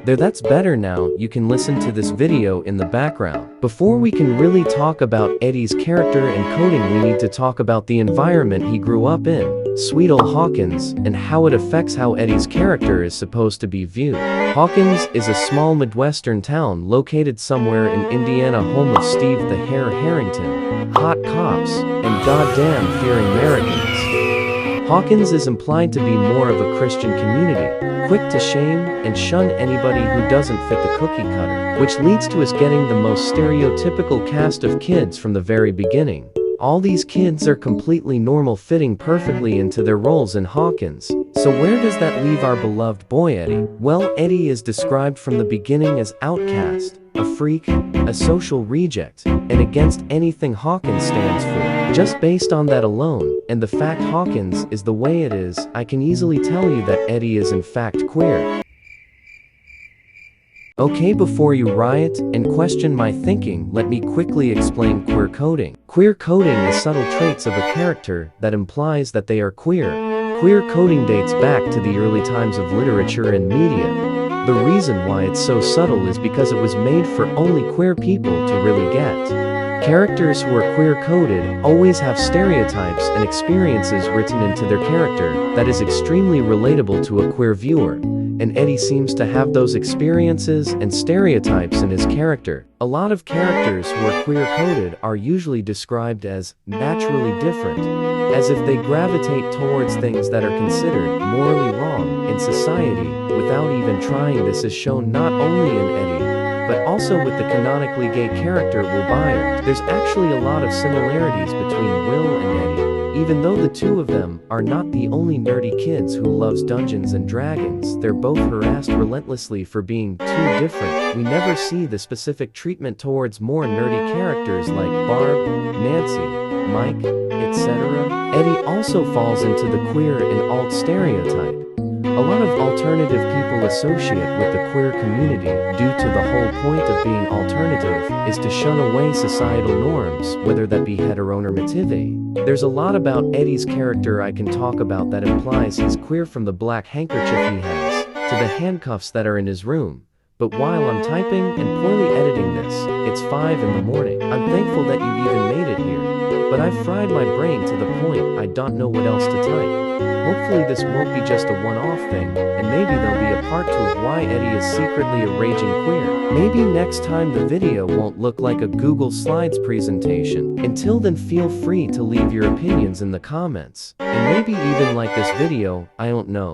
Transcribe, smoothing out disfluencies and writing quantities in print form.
There, that's better. Now you can listen to this video in the background. Before we can really talk about Eddie's character and coding, we need to talk about the environment he grew up in, Sweet Ol' Hawkins, and how it affects how Eddie's character is supposed to be viewed. Hawkins is a small Midwestern town located somewhere in Indiana, home of Steve the Hare Harrington, hot cops, and goddamn fearing Americans. Hawkins is implied to be more of a Christian community, quick to shame and shun anybody who doesn't fit the cookie cutter, which leads to us getting the most stereotypical cast of kids from the very beginning. All these kids are completely normal, fitting perfectly into their roles in Hawkins. So where does that leave our beloved boy Eddie? Well, Eddie is described from the beginning as outcast, a freak, a social reject, and against anything Hawkins stands for. Just based on that alone, and the fact Hawkins is the way it is, I can easily tell you that Eddie is in fact queer. Okay, before you riot and question my thinking, let me quickly explain queer coding. Queer coding is subtle traits of a character that implies that they are queer. Queer coding dates back to the early times of literature and media. The reason why it's so subtle is because it was made for only queer people to really get. Characters who are queer-coded always have stereotypes and experiences written into their character that is extremely relatable to a queer viewer, and Eddie seems to have those experiences and stereotypes in his character. A lot of characters who are queer-coded are usually described as naturally different, as if they gravitate towards things that are considered morally wrong in society without even trying. This is shown not only in Eddie, but also with the canonically gay character Will Byard. There's actually a lot of similarities between Will and Eddie. Even though the two of them are not the only nerdy kids who loves Dungeons and Dragons, they're both harassed relentlessly for being too different. We never see the specific treatment towards more nerdy characters like Barb, Nancy, Mike, etc. Eddie also falls into the queer and alt stereotype. A lot of alternative people associate with the queer community due to the whole point of being alternative is to shun away societal norms, whether that be heteronormative. There's a lot about Eddie's character I can talk about that implies he's queer, from the black handkerchief he has to the handcuffs that are in his room. But while I'm typing and poorly editing this, it's 5 in the morning. I'm thankful that you even made it here, but I've fried my brain to the point I don't know what else to type. Hopefully this won't be just a one-off thing, and maybe there'll be a part 2 of why Eddie is secretly a raging queer. Maybe next time the video won't look like a Google Slides presentation. Until then, feel free to leave your opinions in the comments, and maybe even like this video, I don't know.